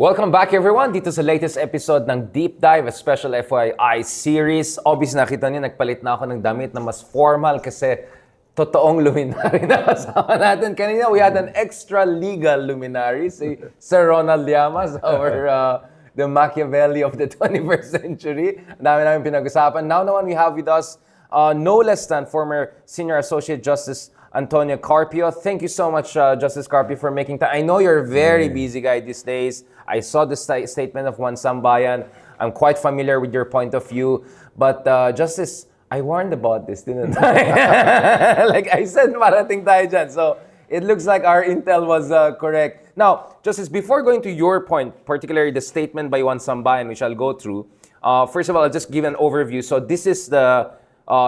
Welcome back everyone dito sa latest episode ng Deep Dive, a special FYI series. Obviously nakita niyo, nagpalit na ako ng damit na mas formal kasi totoong luminary na kasama natin. Kanina we had an extra legal luminary, si Sir Ronald Llamas, the Machiavelli of the 21st century. Ang dami namin pinag-usapan. Now naman we have with us no less than former Senior Associate Justice Antonio Carpio. Thank you so much, Justice Carpio, for making time. I know you're a very busy guy these days. I saw the statement of Juan Sambayan. I'm quite familiar with your point of view. But, Justice, I warned about this, didn't I? Like I said, marating tayo dyan. So, it looks like our intel was correct. Now, Justice, before going to your point, particularly the statement by Juan Sambayan, which I'll go through, first of all, I'll just give an overview. So, this is the...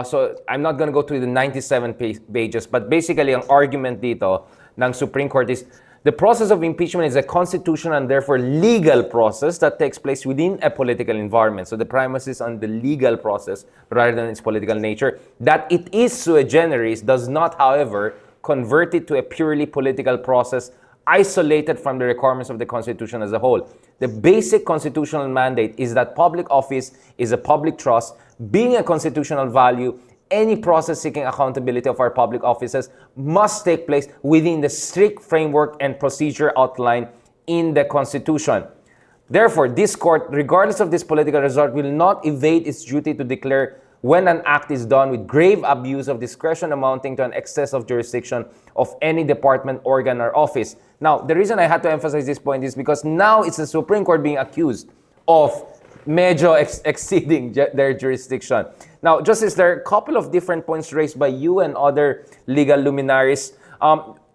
so I'm not gonna go through the 97 pages, but basically ang argument dito ng Supreme Court is the process of impeachment is a constitutional and therefore legal process that takes place within a political environment. So the premise is on the legal process rather than its political nature. That it is sui generis does not, however, convert it to a purely political process isolated from the requirements of the Constitution as a whole. The basic constitutional mandate is that public office is a public trust. Being a constitutional value, any process seeking accountability of our public offices must take place within the strict framework and procedure outlined in the Constitution. Therefore, this court, regardless of this political resort, will not evade its duty to declare when an act is done with grave abuse of discretion amounting to an excess of jurisdiction of any department, organ, or office. Now, the reason I had to emphasize this point is because now it's the Supreme Court being accused of medyo exceeding their jurisdiction. Now, Justice, there are a couple of different points raised by you and other legal luminaries.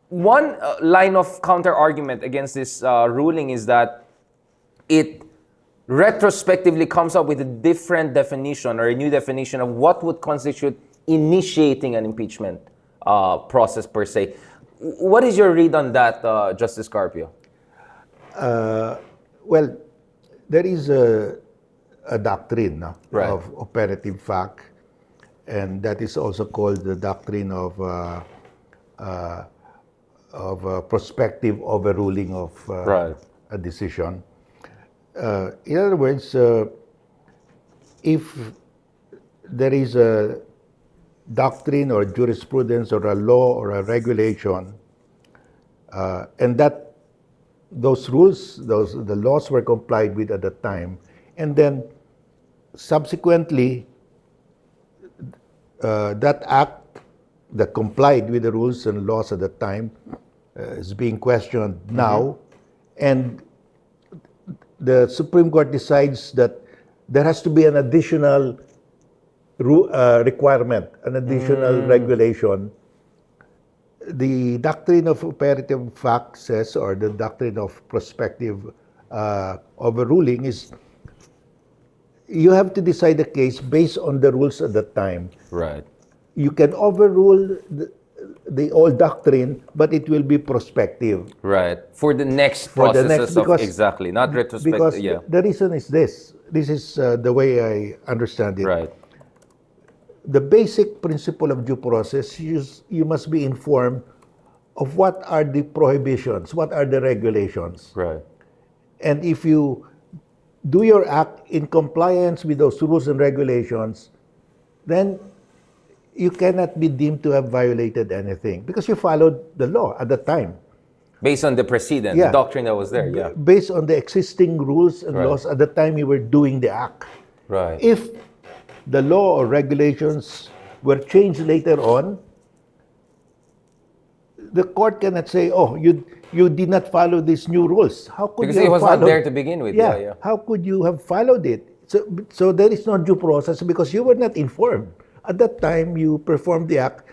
One line of counter-argument against this ruling is that it retrospectively comes up with a different definition or a new definition of what would constitute initiating an impeachment process per se. What is your read on that, Justice Carpio? Well, there is a doctrine Right. of operative fact, and that is also called the doctrine of prospective overruling of Right. a decision. In other words, if there is a doctrine or jurisprudence or a law or a regulation, and that those rules, the laws were complied with at the time, and then subsequently that act that complied with the rules and laws at the time is being questioned now, and the Supreme Court decides that there has to be an additional requirement, an additional regulation. The doctrine of operative fact says, or the doctrine of prospective overruling is, you have to decide the case based on the rules at the time. Right. You can overrule the old doctrine, but it will be prospective. Right. For the next For the processes next- because- exactly, not retrospective. Because Yeah. the reason is this. This is the way I understand it. Right. The basic principle of due process is you must be informed of what are the prohibitions, what are the regulations. Right. And if you do your act in compliance with those rules and regulations, then you cannot be deemed to have violated anything because you followed the law at the time. Based on the precedent, Yeah. the doctrine that was there. Yeah. Based on the existing rules and Right. laws at the time you were doing the act. Right. If the law or regulations were changed later on, the court cannot say, "Oh, you did not follow these new rules. How could Because you it have was followed?" not there to begin with. Yeah, Yeah. how could you have followed it? So there is no due process because you were not informed. At that time, you performed the act.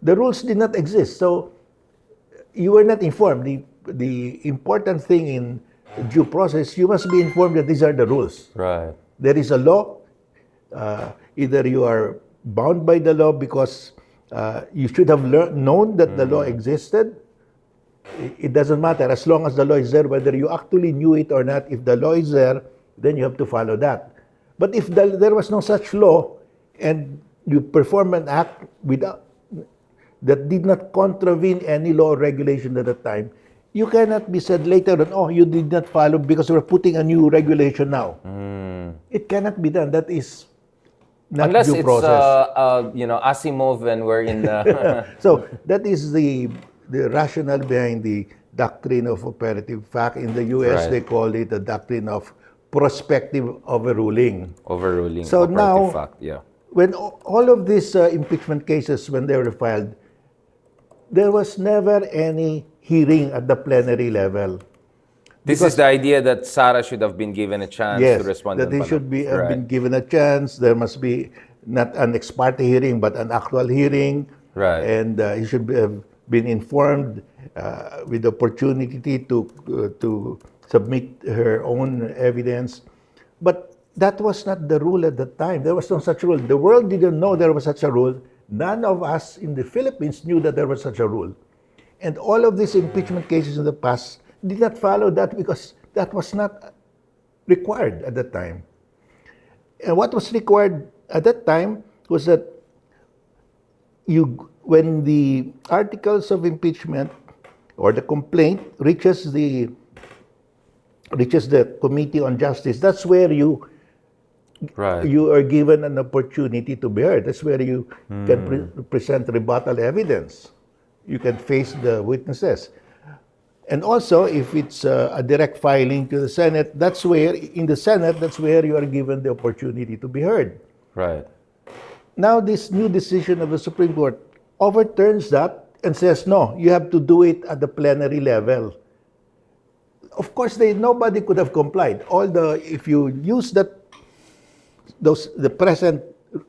The rules did not exist, so you were not informed. The important thing in due process, you must be informed that these are the rules. Right. There is a law. Either you are bound by the law because you should have known that the law existed. It doesn't matter as long as the law is there, whether you actually knew it or not. If the law is there, then you have to follow that. But if there was no such law and you perform an act without, that did not contravene any law or regulation at the time, you cannot be said later on, oh, you did not follow because we're putting a new regulation now. It cannot be done. That is not Unless due it's, process. Asimov and we're in the... So that is the rationale behind the doctrine of operative fact. In the U.S., Right. they call it the doctrine of prospective overruling. Overruling So operative now, fact, yeah. when all of these impeachment cases, when they were filed, there was never any hearing at the plenary level. This is the idea that Sarah should have been given a chance Yes, to respond. that they should be have been given a chance. There must be not an ex parte hearing, but an actual hearing. Right. And he should have been informed with the opportunity to submit her own evidence. But that was not the rule at the time. There was no such rule. The world didn't know there was such a rule. None of us in the Philippines knew that there was such a rule. And all of these impeachment cases in the past did not follow that because that was not required at that time. And what was required at that time was that when the articles of impeachment or the complaint reaches the Committee on Justice, that's where you are given an opportunity to be heard. That's where you can present rebuttal evidence. You can face the witnesses. And also, if it's a direct filing to the Senate, that's where you are given the opportunity to be heard. Right. Now, this new decision of the Supreme Court overturns that and says, no, you have to do it at the plenary level. Of course, nobody could have complied. If you use the present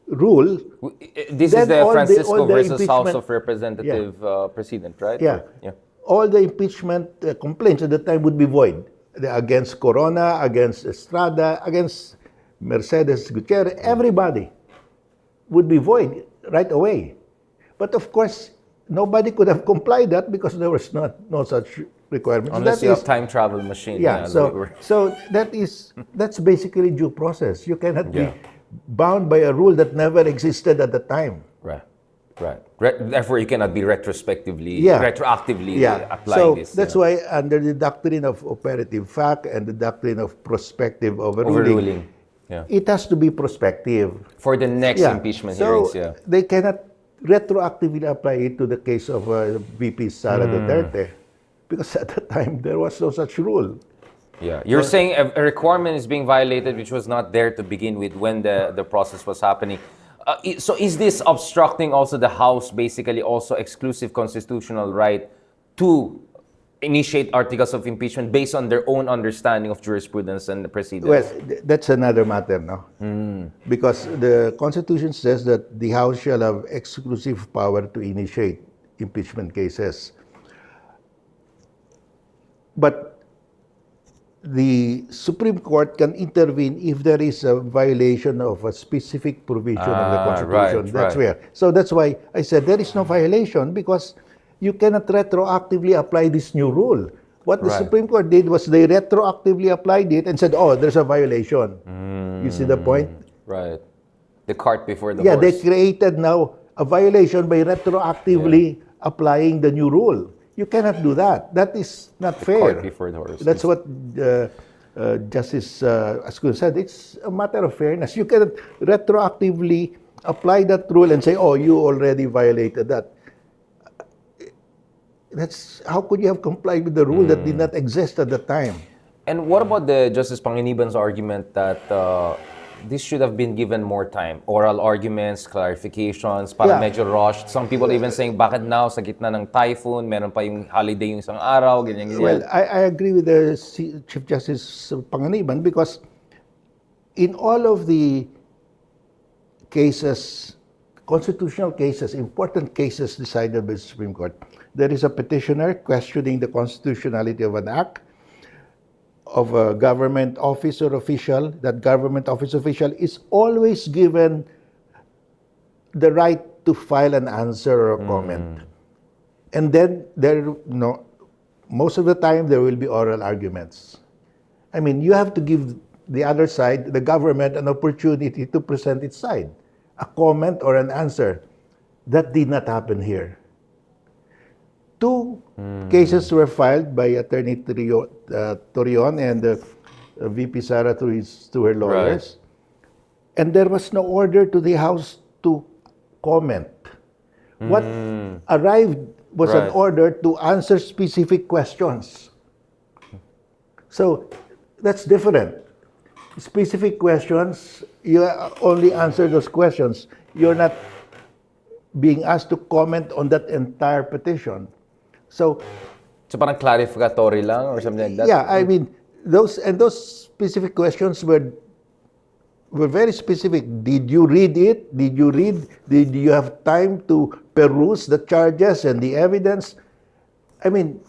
rule. This is the all Francisco the versus House impeachment- of Representative precedent, right? Yeah. All the impeachment complaints at the time would be void. Against Corona, against Estrada, against Mercedes Gutierrez, everybody would be void right away. But of course, nobody could have complied that because there was no such requirement. Unless you have time travel machine. Yeah, so that's basically due process. You cannot be bound by a rule that never existed at the time. Right. Therefore, you cannot be retroactively applying So this. that's why under the doctrine of operative fact and the doctrine of prospective overruling. It has to be prospective. For the next impeachment hearings, they cannot retroactively apply it to the case of VP Sara Duterte because at the time there was no such rule. Yeah, you're saying a requirement is being violated which was not there to begin with when the process was happening. So is this obstructing also the House basically also exclusive constitutional right to initiate articles of impeachment based on their own understanding of jurisprudence and the precedents? Well, that's another matter, no? Because the Constitution says that the House shall have exclusive power to initiate impeachment cases. But the Supreme Court can intervene if there is a violation of a specific provision of the Constitution. So that's why I said there is no violation because you cannot retroactively apply this new rule. What the Supreme Court did was they retroactively applied it and said, oh, there's a violation. You see the point? Right. The cart before the horse. Yeah, they created now a violation by retroactively applying the new rule. You cannot do that. That is not fair. Cart before the horse. That's what Justice Ascun said. It's a matter of fairness. You cannot retroactively apply that rule and say, oh, you already violated that. How could you have complied with the rule that did not exist at the time? And what about the Justice Panginiban's argument that this should have been given more time? Oral arguments, clarifications, para medyo rushed. Some people even saying, bakit now sa gitna ng typhoon, meron pa yung holiday yung isang araw, ganyan. Well, I agree with the Chief Justice Panginiban because in all of the cases, constitutional cases, important cases decided by the Supreme Court, there is a petitioner questioning the constitutionality of an act of a government office or official. That government office official is always given the right to file an answer or a comment. And then most of the time there will be oral arguments. I mean, you have to give the other side, the government, an opportunity to present its side, a comment or an answer. That did not happen here. two cases were filed by Attorney Torion and VP Sara to her lawyers. And there was no order to the House to comment. What arrived was an order to answer specific questions. So that's different. Specific questions, you only answer those questions. You're not being asked to comment on that entire petition. So parang clarificatory lang or something like that? yeah, I mean, those specific questions were very specific. Did you read it? Did you have time to peruse the charges and the evidence? I mean,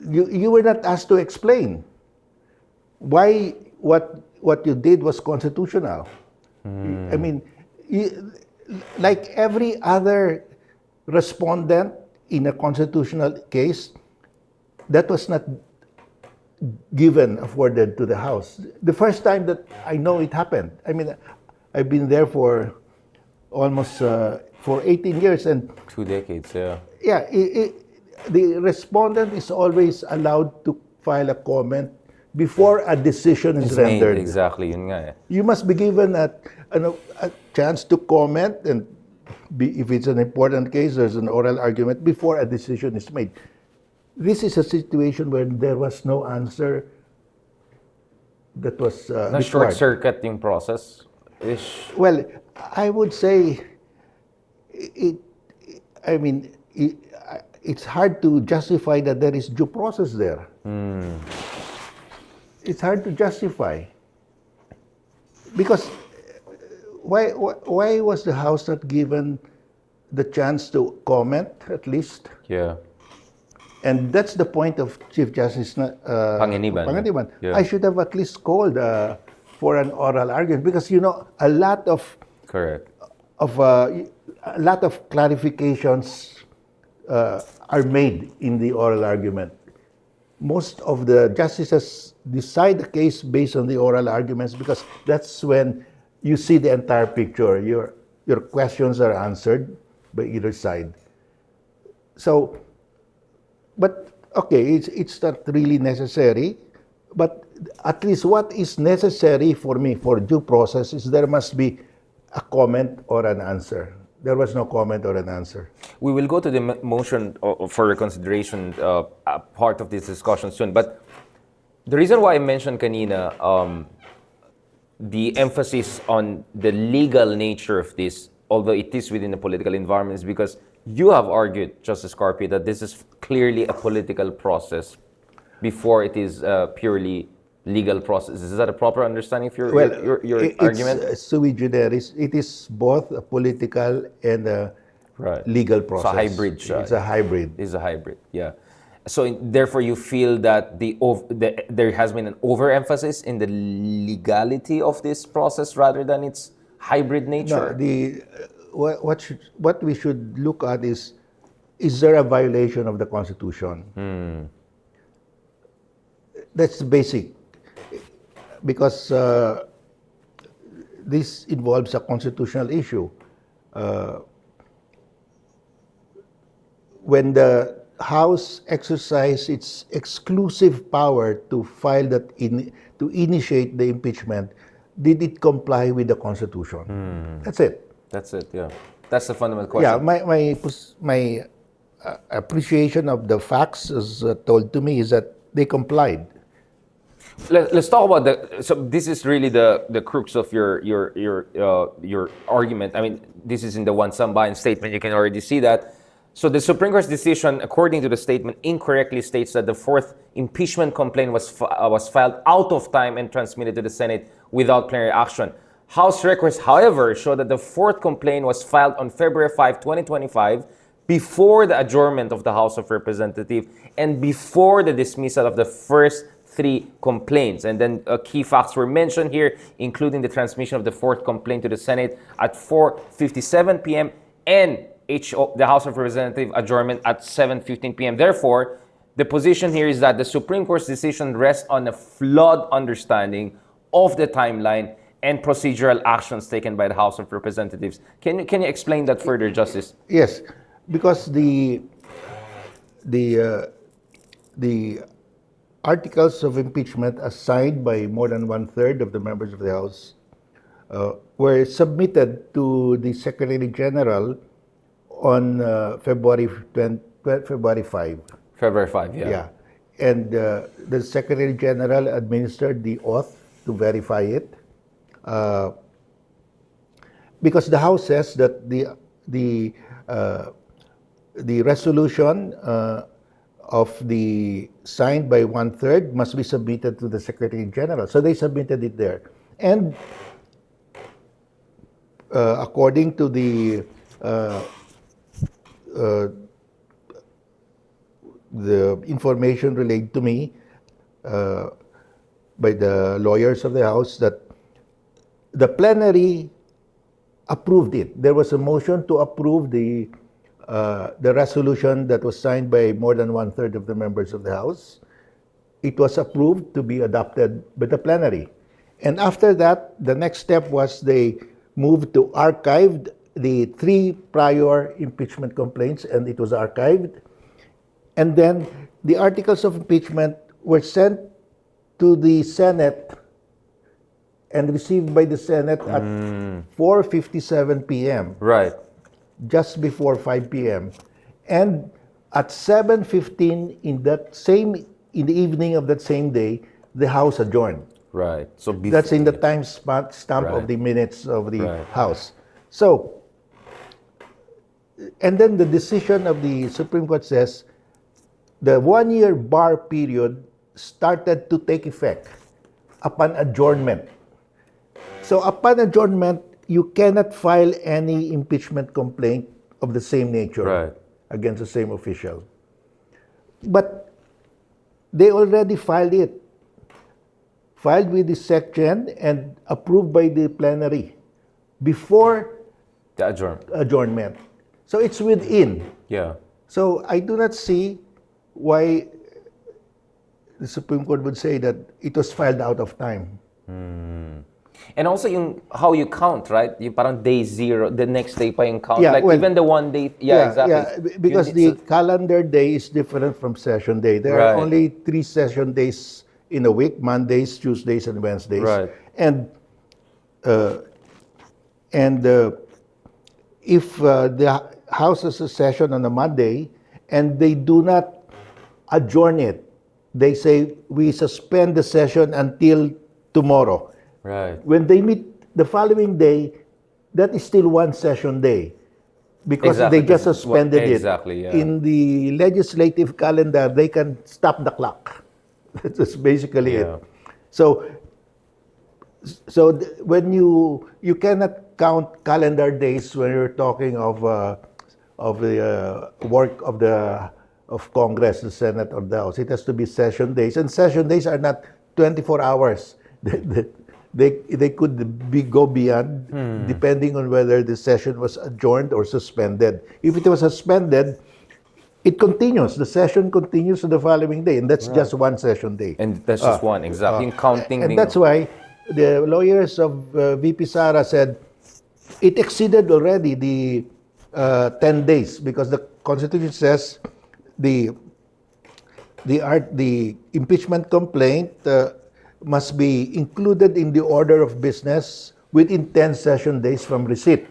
you were not asked to explain why what you did was constitutional. I mean, like every other respondent in a constitutional case, that was not afforded to the House. The first time that I know it happened, I mean, I've been there for almost for 18 years and 2 decades, yeah. Yeah, the respondent is always allowed to file a comment before a decision is rendered. Exactly, yun nga eh. You must be given a chance to comment, and if it's an important case, there's an oral argument before a decision is made. This is a situation where there was no answer that was Na required. short-circuit yung process? Well, I would say it's hard to justify that there is due process there. It's hard to justify. Because why was the House not given the chance to comment, at least? Yeah. And that's the point of Chief Justice Panginiban. Yeah. I should have at least called for an oral argument because a lot of clarifications are made in the oral argument. Most of the justices decide the case based on the oral arguments because that's when you see the entire picture. Your questions are answered by either side. So, but okay, it's not really necessary. But at least what is necessary for me for due process is there must be a comment or an answer. There was no comment or an answer. We will go to the motion for reconsideration part of this discussion soon. But the reason why I mentioned kanina the emphasis on the legal nature of this, although it is within the political environment, is because you have argued, Justice Carpio, that this is clearly a political process before it is a purely legal process. Is that a proper understanding of your argument? It's sui generis. It is both a political and a legal process. It's a hybrid siya. It's a hybrid. It's a hybrid, yeah. So therefore, you feel that there has been an overemphasis in the legality of this process rather than its hybrid nature? No, what we should look at is there a violation of the Constitution? That's basic. Because this involves a constitutional issue. When the House exercised its exclusive power to file to initiate the impeachment, did it comply with the Constitution? That's it. That's it, yeah. That's the fundamental question. Yeah, my appreciation of the facts as told to me is that they complied. Let's talk about so this is really the crux of your argument. I mean, this is in the one sambayan statement. You can already see that. So the Supreme Court's decision, according to the statement, incorrectly states that the fourth impeachment complaint was filed out of time and transmitted to the Senate without plenary action. House records, however, show that the fourth complaint was filed on February 5, 2025, before the adjournment of the House of Representatives and before the dismissal of the first 3 complaints. And then key facts were mentioned here, including the transmission of the fourth complaint to the Senate at 4:57 p.m. and the House of Representatives adjournment at 7:15 p.m. Therefore, the position here is that the Supreme Court's decision rests on a flawed understanding of the timeline and procedural actions taken by the House of Representatives. Can you explain that further, Justice? Yes. because the uh, the articles of impeachment as signed by more than one-third of the members of the House were submitted to the Secretary General on February 5. February 5, yeah. Yeah. And the Secretary General administered the oath to verify it. Because the House says that the resolution of the signed by one-third must be submitted to the Secretary General. So they submitted it there. And according to the information relayed to me by the lawyers of the House, that the plenary approved it. There was a motion to approve the resolution that was signed by more than one-third of the members of the House. It was approved to be adopted by the plenary. And after that, the next step was they moved to archive the 3 prior impeachment complaints, and it was archived. And then the articles of impeachment were sent to the Senate and received by the Senate at 4:57 p.m. Right. Just before 5 p.m. And at 7:15 in the evening of that same day, the House adjourned. Right. So That's in the time stamp Right. of the minutes of the Right. House. So, and then the decision of the Supreme Court says the 1-year bar period started to take effect upon adjournment. So upon adjournment, you cannot file any impeachment complaint of the same nature Right. against the same official. But they already filed it. Filed with the section and approved by the plenary before The adjournment. adjournment. So it's within. Yeah. So I do not see why the Supreme Court would say that it was filed out of time. And also yung how you count, right? Yung parang day 0, the next day pa yung count. Yeah, like well, even the 1 day. Yeah, exactly. Yeah, because the calendar day is different from session day. There Right. are only 3 session days in a week: Mondays, Tuesdays, and Wednesdays. Right. And if the House has a session on a Monday and they do not adjourn it, they say we suspend the session until tomorrow. Right. When they meet the following day, that is still one session day because Exactly. they just suspended Exactly, it. yeah. In the legislative calendar, they can stop the clock. That's basically Yeah. it. When you cannot count calendar days when you're talking of the work of Congress, the Senate, or the House. It has to be session days, and session days are not 24 hours. They could go beyond, depending on whether the session was adjourned or suspended. If it was suspended, it continues. The session continues to the following day, and that's just one session day. And that's just one, exactly. Yung counting And din. that's why the lawyers of VP Sara said it exceeded already the 10 days because the Constitution says the impeachment complaint must be included in the order of business within 10 session days from receipt.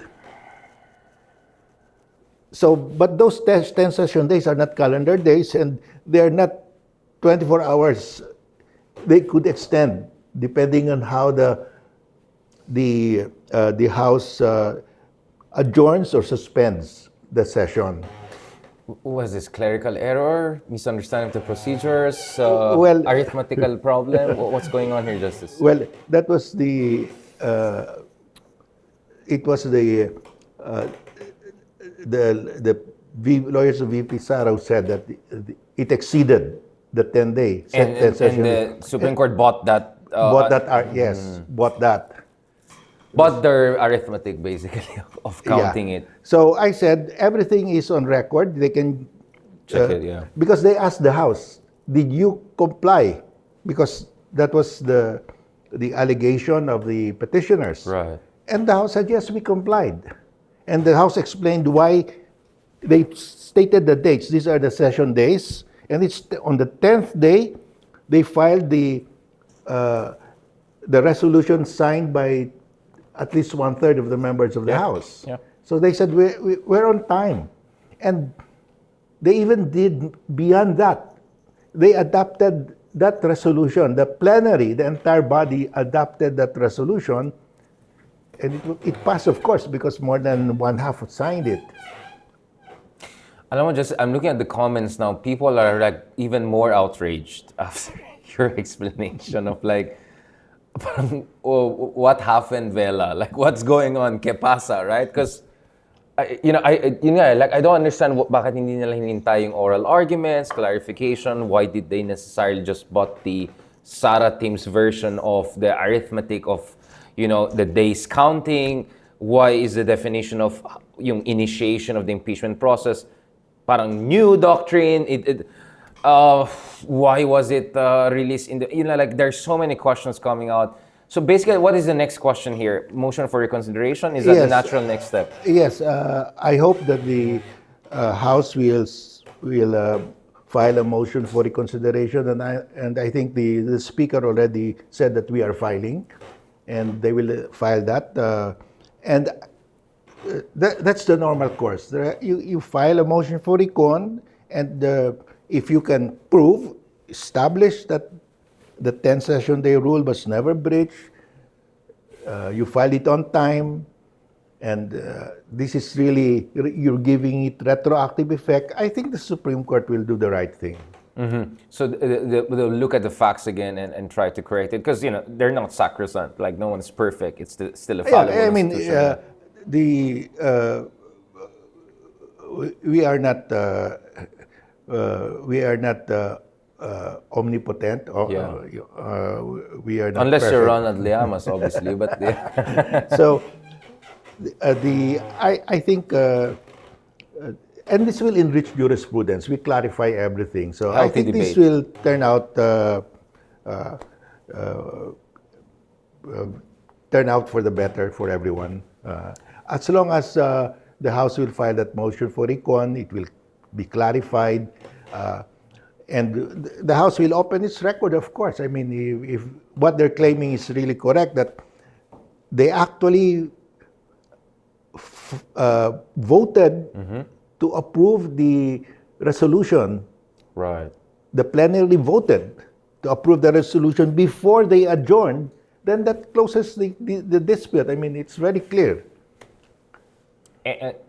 So, but those 10 session days are not calendar days, and they are not 24 hours. They could extend depending on how the House adjourns or suspends the session. Was this clerical error, misunderstanding of the procedures, Well- arithmetical problem? What's going on here, Justice? Well, that was lawyers of VP Sara who said that it exceeded the 10-day and session. the Supreme Court bought that. Bought that. But their arithmetic, basically, of counting Yeah. it. So I said everything is on record. They can Check it, yeah. because they asked the House, "Did you comply?" Because that was the allegation of the petitioners. Right. And the House said, "Yes, we complied." And the House explained why they stated the dates. These are the session days, and it's on the 10th day they filed the resolution signed by at least 1/3 of the members of the House. Yeah. So they said we're on time, and they even did beyond that. They adopted that resolution. The plenary, the entire body, adopted that resolution, and it passed, of course, because more than one half signed it. Alam mo, just I'm looking at the comments now. People are like even more outraged after your explanation of like, parang, oh, what happened, Vela? Like, what's going on? ¿Qué pasa? Right? Because, I don't understand bakit hindi nila hinintay yung oral arguments, clarification. Why did they necessarily just bought the Sara team's version of the arithmetic of, the days counting? Why is the definition of yung initiation of the impeachment process parang new doctrine? Why was it released in the, there's so many questions coming out. So basically, what is the next question here? Motion for reconsideration? Is that the natural next step? Yes, I hope that the House will file a motion for reconsideration, and I think the Speaker already said that we are filing, and they will file that. And that's the normal course. You file a motion for recon, and if you can establish that the 10-session day rule was never breached, you file it on time, and this is really, you're giving it retroactive effect. I think the Supreme Court will do the right thing. Mm-hmm. So they'll look at the facts again and try to correct it, because they're not sacrosanct. Like, no one's perfect. It's still a fallible institution. We are not omnipotent. We are not unless perfect. you're Ronald Llamas, obviously. But so I think, and this will enrich jurisprudence. We clarify everything. So I think this will turn out for the better for everyone. As long as the House will file that motion for recon, it will be clarified, and the House will open its record, of course. I mean, if what they're claiming is really correct, that they actually voted to approve the resolution. Right. The plenary voted to approve the resolution before they adjourned, then that closes the dispute. I mean, it's very clear.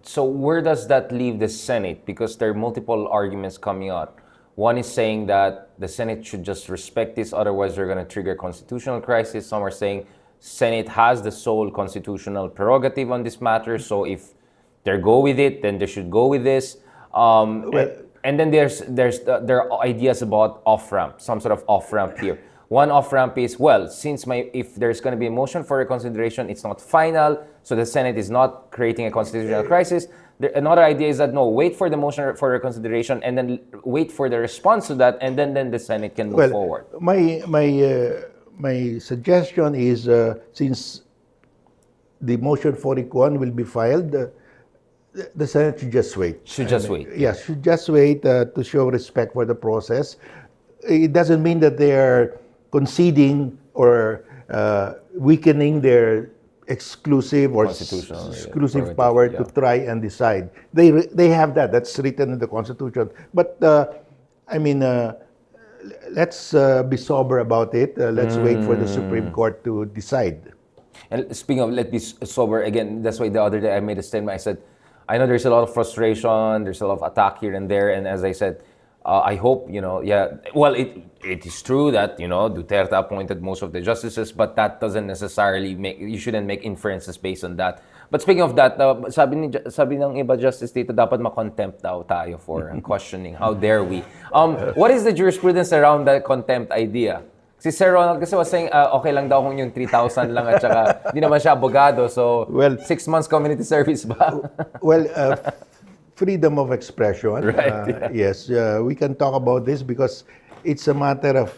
So where does that leave the Senate? Because there are multiple arguments coming out. One is saying that the Senate should just respect this, otherwise they're going to trigger constitutional crisis. Some are saying Senate has the sole constitutional prerogative on this matter, so if they go with it, then they should go with this. And then there are ideas about off-ramp, some sort of off-ramp here. One off-ramp is, if there's going to be a motion for reconsideration, it's not final, so the Senate is not creating a constitutional crisis. Another idea is that, no, wait for the motion for reconsideration and then wait for the response to that, and then the Senate can move forward. My suggestion is, since the motion for recon will be filed, the Senate should just wait. Should just wait to show respect for the process. It doesn't mean that they are conceding or weakening their exclusive power to try and decide. They have that. That's written in the Constitution. But let's be sober about it. Let's wait for the Supreme Court to decide. And speaking of let's be sober, again, that's why the other day I made a statement. I said, I know there's a lot of frustration, there's a lot of attack here and there, and as I said, I hope, it is true that, Duterte appointed most of the justices, but that doesn't necessarily you shouldn't make inferences based on that. But speaking of that, sabi ng iba justice dito, dapat ma-contempt daw tayo for questioning. How dare we? What is the jurisprudence around that contempt idea? Si Sir Ronald kasi was saying, okay lang daw kung yung 3,000 lang at saka di naman siya abogado, so 6 months community service ba? Freedom of expression. Right, Yes, we can talk about this because it's a matter of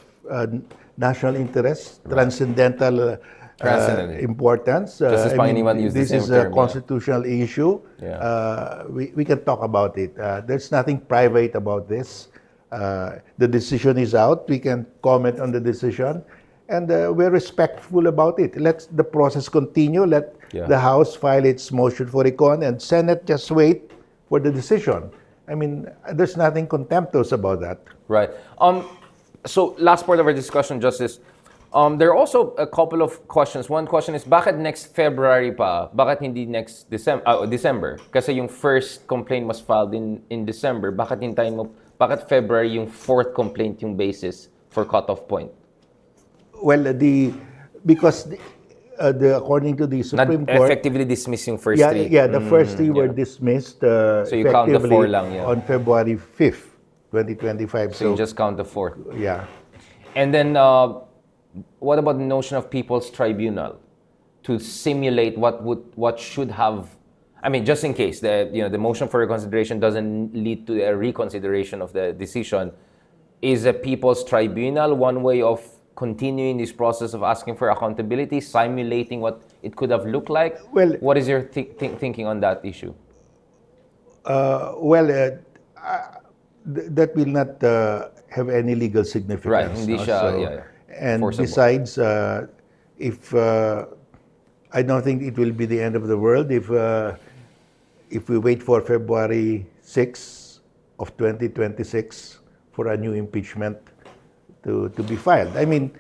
national interest, transcendental importance. Justice Pangilinan used the this same is term, a constitutional issue. We can talk about it. There's nothing private about this. The decision is out. We can comment on the decision. And we're respectful about it. Let the process continue. Let the House file its motion for recon, and Senate just wait for the decision. I mean, there's nothing contemptuous about that. Right. So last part of our discussion, Justice. There are also a couple of questions. One question is, bakit next February pa? Bakit hindi next December? Kasi yung first complaint was filed in December. Bakit hintayin mo? Bakit February yung fourth complaint yung basis for cutoff point? Well, because according to the Supreme Court, effectively dismissed yung first three. Yeah, the first three were dismissed so you count the four lang, on February 5th, 2025. So you just count the four. Yeah. And then, what about the notion of People's Tribunal to simulate what should have? I mean, just in case the motion for reconsideration doesn't lead to a reconsideration of the decision, is a People's Tribunal one way of continuing this process of asking for accountability, simulating what it could have looked like? Well, what is your thinking on that issue? That will not have any legal significance. Right. Hindi siya, and forcible. Besides, if I don't think it will be the end of the world if we wait for February 6 of 2026 for a new impeachment to be filed. I mean,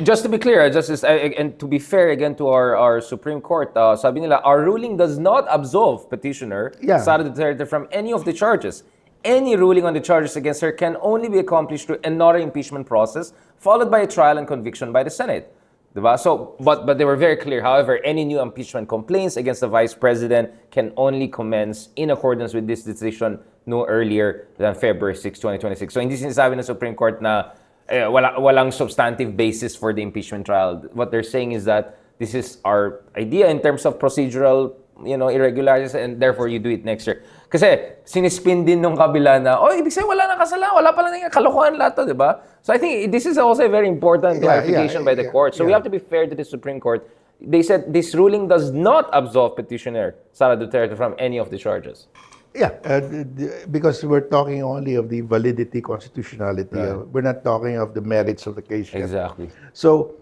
just to be clear, Justice, and to be fair again to our Supreme Court, sabi nila, our ruling does not absolve petitioner Sara Duterte from any of the charges. Any ruling on the charges against her can only be accomplished through another impeachment process, followed by a trial and conviction by the Senate. Diba? So, but they were very clear. However, any new impeachment complaints against the Vice President can only commence in accordance with this decision no earlier than February 6, 2026. So, hindi sinasabi ng Supreme Court na walang substantive basis for the impeachment trial. What they're saying is that this is our idea in terms of procedural, irregularities, and therefore you do it next year. Kasi sinispin din nung kabila na, ibig sabihin wala nang kasalanan, wala pala nang kalokohan lahat to, di ba? So I think this is also a very important clarification by the court. So we have to be fair to the Supreme Court. They said this ruling does not absolve petitioner Sara Duterte from any of the charges. Yeah, because we're talking only of the validity, constitutionality. Right. We're not talking of the merits of the case yet. Exactly. So,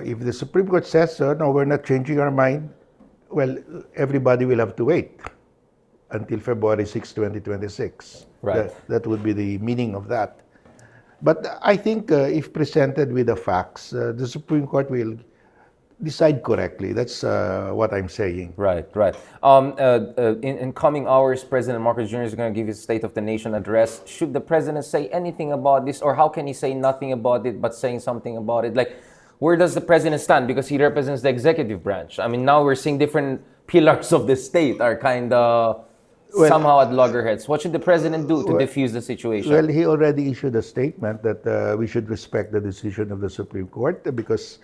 if the Supreme Court says, no, we're not changing our mind, well, everybody will have to wait until February 6, 2026. Right. That would be the meaning of that. But I think if presented with the facts, the Supreme Court will decide correctly. That's what I'm saying. Right. In coming hours, President Marcos Jr. is going to give his State of the Nation address. Should the President say anything about this, or how can he say nothing about it but saying something about it? Like, where does the President stand? Because he represents the executive branch. I mean, now we're seeing different pillars of the state are kind of somehow at loggerheads. What should the President do to defuse the situation? Well, he already issued a statement that we should respect the decision of the Supreme Court, because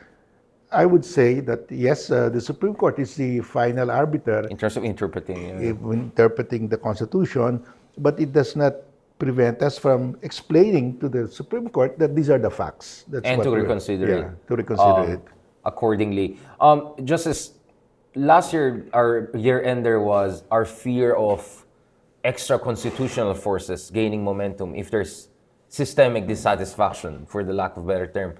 I would say that, yes, the Supreme Court is the final arbiter in terms of interpreting the Constitution, but it does not prevent us from explaining to the Supreme Court that these are the facts. That's and what to reconsider it. To reconsider it. Accordingly. Justice, last year, our year-end there was our fear of extra constitutional forces gaining momentum if there's systemic dissatisfaction, for the lack of a better term.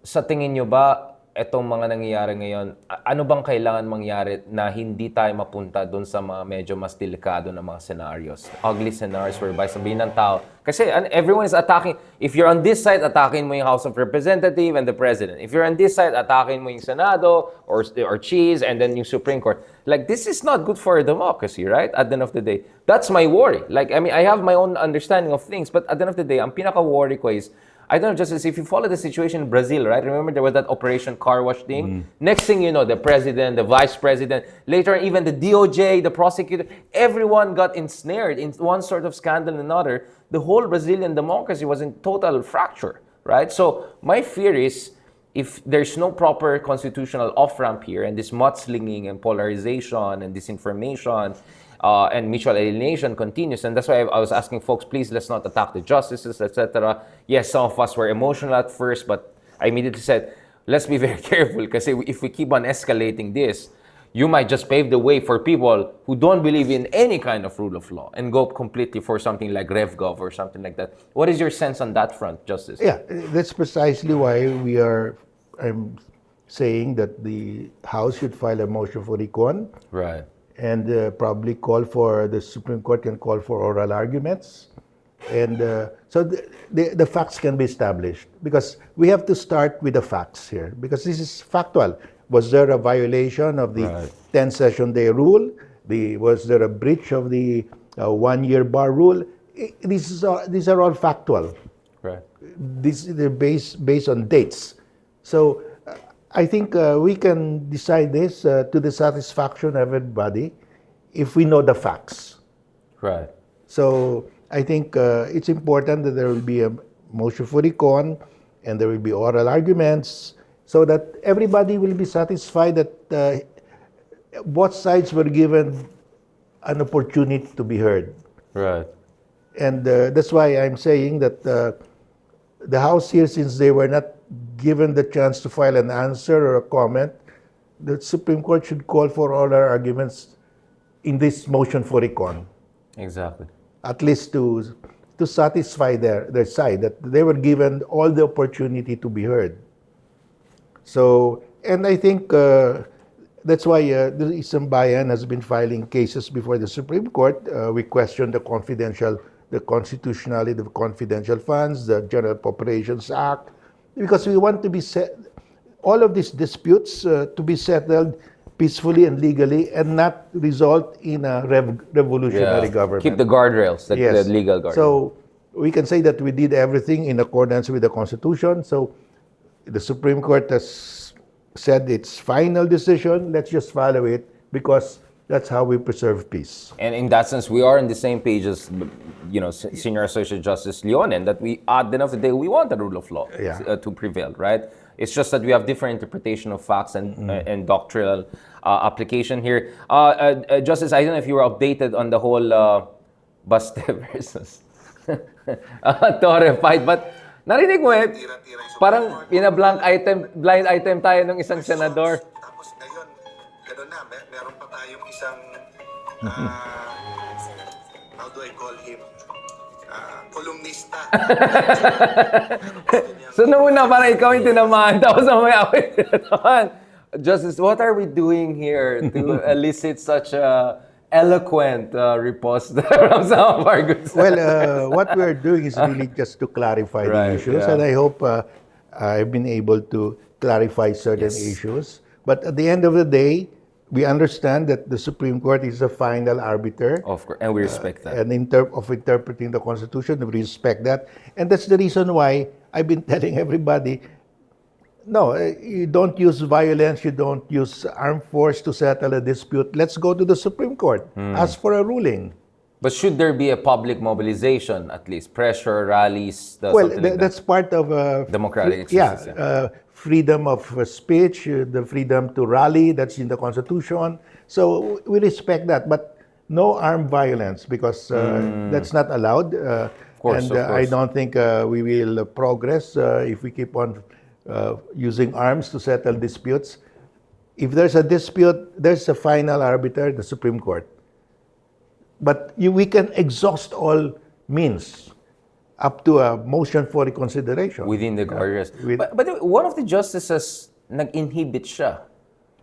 Sa tingin nyo ba, etong mga nangyayari ngayon, ano bang kailangan mangyari na hindi tayo mapunta doon sa mga medyo mas delikado na mga scenarios? Ugly scenarios whereby sabihin ng tao, kasi everyone is attacking, if you're on this side, attacking mo yung House of Representatives and the President. If you're on this side, attacking mo yung Senado or Cheese and then yung Supreme Court. Like, this is not good for a democracy, right? At the end of the day. That's my worry. Like, I mean, I have my own understanding of things, but at the end of the day, ang pinaka-worry ko is, I don't know, Justice, if you follow the situation in Brazil, right? Remember there was that Operation Car Wash thing? Next thing you know, the President, the Vice President, later even the DOJ, the prosecutor, everyone got ensnared in one sort of scandal and another. The whole Brazilian democracy was in total fracture, right? So my fear is, if there's no proper constitutional off-ramp here, and this mudslinging and polarization and disinformation, and mutual alienation continues. And that's why I was asking folks, please, let's not attack the justices, etc. Yes, some of us were emotional at first, but I immediately said, let's be very careful, because if we keep on escalating this, you might just pave the way for people who don't believe in any kind of rule of law and go completely for something like RevGov or something like that. What is your sense on that front, Justice? Yeah, that's precisely why I'm saying that the House should file a motion for recon. Right. And probably call for the Supreme Court can call for oral arguments. And so the facts can be established, because we have to start with the facts here, because this is factual. Was there a violation of the 10-session day rule? Was there a breach of the 1-year bar rule? These are all factual. Right. They're based on dates. So I think we can decide this to the satisfaction of everybody if we know the facts. Right. So I think it's important that there will be a motion for recon and there will be oral arguments, so that everybody will be satisfied that both sides were given an opportunity to be heard. Right. And that's why I'm saying that the House here, since they were not given the chance to file an answer or a comment, the Supreme Court should call for oral arguments in this motion for recon. Exactly. At least to satisfy their side, that they were given all the opportunity to be heard. So, and I think that's why the Isang Bayan has been filing cases before the Supreme Court. We question the constitutionality of confidential funds, the General Appropriations Act, because we want to be all of these disputes to be settled peacefully and legally, and not result in a revolutionary government. Keep the guardrails, the legal guardrails. So we can say that we did everything in accordance with the Constitution. So the Supreme Court has said its final decision. Let's just follow it, because that's how we preserve peace. And in that sense, we are on the same page as, Senior Associate Justice Leonen, that we, at the end of the day, we want the rule of law to prevail, right? It's just that we have different interpretation of facts and doctrinal application here. Justice, I don't know if you were updated on the whole Baste versus Torre fight, but narinig mo parang blind item tayo ng isang senador. Tapos ngayon, gano'n na, meron pa tayong isang, how do I call him? Kolumnista. So nauna parang ikaw yung tinamaan, tapos may awit naman. Justice, what are we doing here to elicit such a eloquent riposte from some of our good senators? Well, what we're doing is really just to clarify the issues, and I hope I've been able to clarify certain issues. But at the end of the day, we understand that the Supreme Court is the final arbiter. Of course, and we respect that. And of interpreting the Constitution, we respect that. And that's the reason why I've been telling everybody, no, you don't use violence, you don't use armed force to settle a dispute. Let's go to the Supreme Court. Ask for a ruling. But should there be a public mobilization, at least? Pressure, rallies, That's part of democratic exercise. Freedom of speech, the freedom to rally, that's in the Constitution. So we respect that, but no armed violence, because that's not allowed. Of course. I don't think we will progress if we keep on using arms to settle disputes. If there's a dispute, there's a final arbiter, the Supreme Court. But we can exhaust all means up to a motion for reconsideration. Within the guardrails. But one of the justices nag-inhibit siya.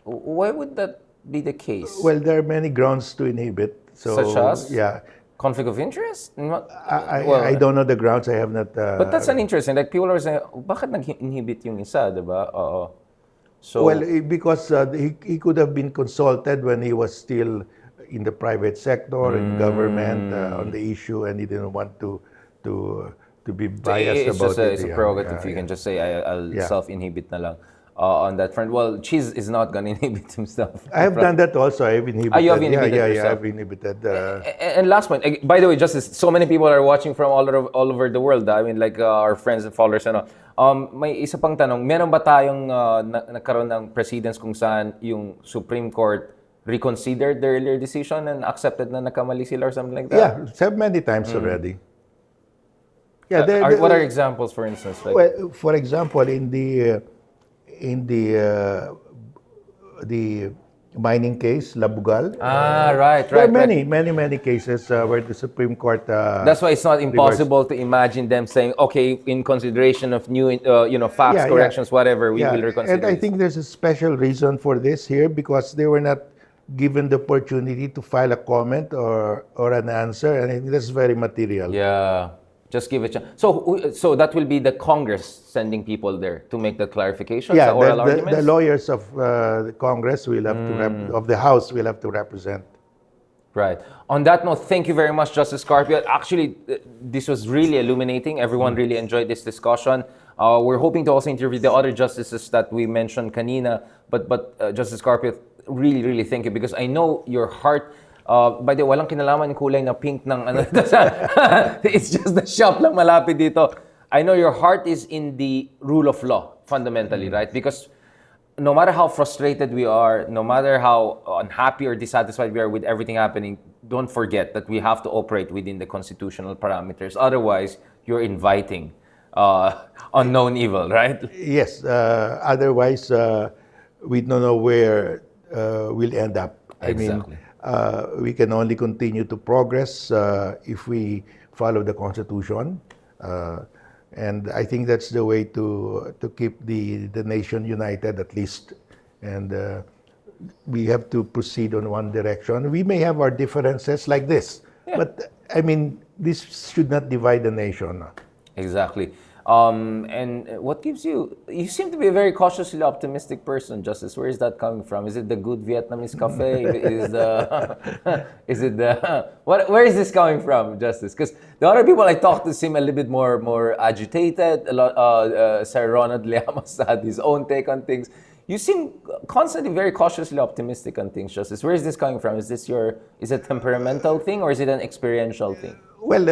Why would that be the case? Well, there are many grounds to inhibit. So, such as? Yeah. Conflict of interest? I don't know the grounds. I have not... but that's an interesting. Like, people are saying, bakit nag-inhibit yung isa, diba? So, well, because he could have been consulted when he was still in the private sector, in government, on the issue, and he didn't want to be biased about it. It's a prerogative. You can just say, I'll self-inhibit na lang on that front. Well, Cheese is not going to inhibit himself. I have done that also. I've inhibited. You have inhibited yourself? Yeah, I've inhibited. And last point, by the way, Justice, so many people are watching from all over the world. I mean, like our friends and followers. May isa pang tanong, meron ba tayong nagkaroon ng precedents kung saan yung Supreme Court reconsidered the earlier decision and accepted na nakamali sila or something like that? Yeah, said many times already. Yeah, What are examples, for instance? Like, well, for example, in the mining case, Labugal. right. There are many cases where the Supreme Court. That's why it's not impossible to imagine them saying, okay, in consideration of new, facts, Yeah, corrections, whatever, we Yeah, will reconsider. and I think there's a special reason for this here because they were not given the opportunity to file a comment or an answer, and I think that's very material. Yeah, just give it a chance. So that will be the Congress sending people there to make that clarification. Yeah, sa oral arguments? the lawyers of the Congress will have to of the House will have to represent. Right. On that note, thank you very much, Justice Carpio. Actually, this was really illuminating. Everyone really enjoyed this discussion. We're hoping to also interview the other justices that we mentioned kanina. But Justice Carpio, really thank you because I know your heart. By the way, walang kinalaman yung kulay na pink ng ano. It's just the shop lang malapit dito. I know your heart is in the rule of law, fundamentally, right? Because no matter how frustrated we are, no matter how unhappy or dissatisfied we are with everything happening, don't forget that we have to operate within the constitutional parameters. Otherwise, you're inviting unknown evil, right? Yes. Otherwise, we don't know where we'll end up. Exactly. I mean, we can only continue to progress if we follow the Constitution. And I think that's the way to keep the nation united, at least. And we have to proceed on one direction. We may have our differences like this, but I mean, this should not divide the nation. Exactly. And what gives you seem to be a very cautiously optimistic person, Justice. Where is that coming from? Is it the good Vietnamese cafe? Where is this coming from, Justice? Because the other people I talked to seem a little bit more agitated. A lot, Sir Ronald Llamas had his own take on things. You seem constantly very cautiously optimistic on things, Justice. Where is this coming from? Is it a temperamental thing or is it an experiential thing? Well,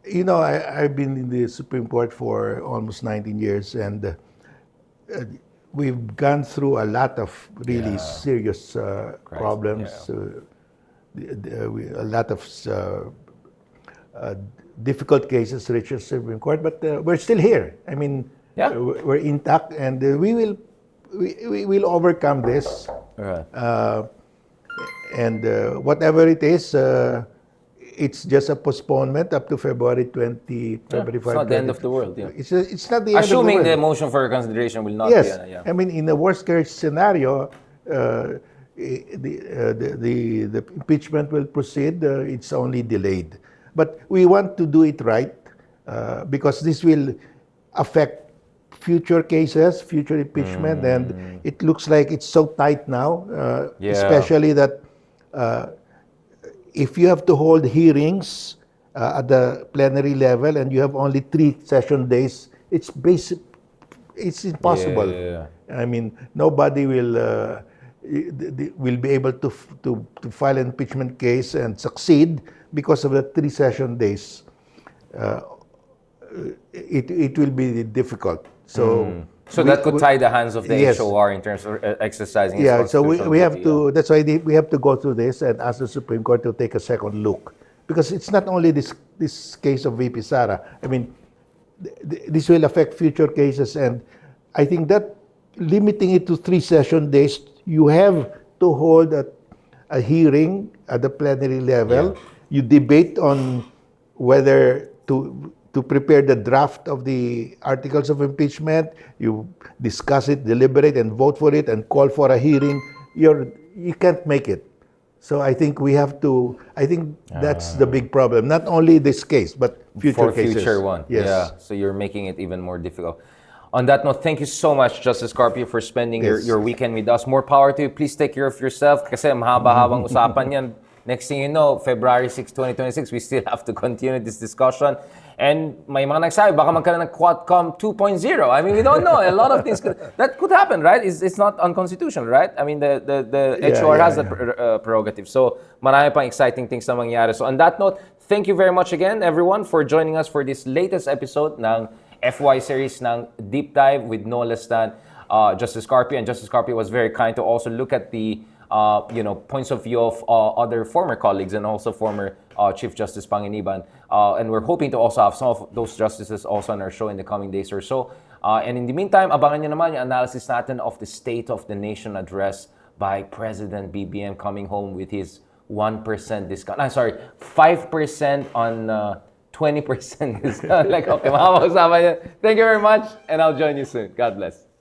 I've been in the Supreme Court for almost 19 years, and we've gone through a lot of really serious problems, a lot of difficult cases reached the Supreme Court, but we're still here. I mean, we're intact, and we will overcome this. Right. And whatever it is, it's just a postponement up to February 20, February 5. It's not the end of the world. Yeah. It's not the end of the world. Assuming the motion for reconsideration will not be. I mean, in the worst case scenario, the impeachment will proceed. It's only delayed. But we want to do it right because this will affect future cases, future impeachment, and it looks like it's so tight now, especially that if you have to hold hearings at the plenary level and you have only 3 session days, it's impossible. Yeah. I mean, nobody will be able to file an impeachment case and succeed because of the 3 session days. It will be difficult. So that could tie the hands of the HOR in terms of exercising its constitutional so we have duty, to. That's why we have to go through this and ask the Supreme Court to take a second look, because it's not only this case of VP Sara. I mean, this will affect future cases, and I think that limiting it to 3 session days, you have to hold a hearing at the plenary level. You debate on whether to prepare the draft of the articles of impeachment. You discuss it, deliberate, and vote for it, and call for a hearing. You can't make it. So I think we have to. I think that's the big problem. Not only this case, but future cases. Future one. Yes. Yeah. So you're making it even more difficult. On that note, thank you so much, Justice Carpio, for spending your weekend with us. More power to you. Please take care of yourself kasi mahaba-habang usapan yan. Next thing you know, February 6, 2026, we still have to continue this discussion. And may mga nagsabi, baka magkaroon ng Quadcom 2.0. I mean, we don't know. A lot of things that could happen, right? It's not unconstitutional, right? I mean, the HOR has that prerogative. So, marami pang exciting things na mangyari. So, on that note, thank you very much again, everyone, for joining us for this latest episode ng FY series ng Deep Dive with no less than Justice Carpio. And Justice Carpio was very kind to also look at the points of view of other former colleagues and also former Chief Justice Panginiban. And we're hoping to also have some of those justices also on our show in the coming days or so. And in the meantime, abangan nyo naman yung analysis natin of the State of the Nation address by President BBM coming home with his 1% discount. 5% on 20% discount. Okay, makakapag-usapan yan. Thank you very much, and I'll join you soon. God bless.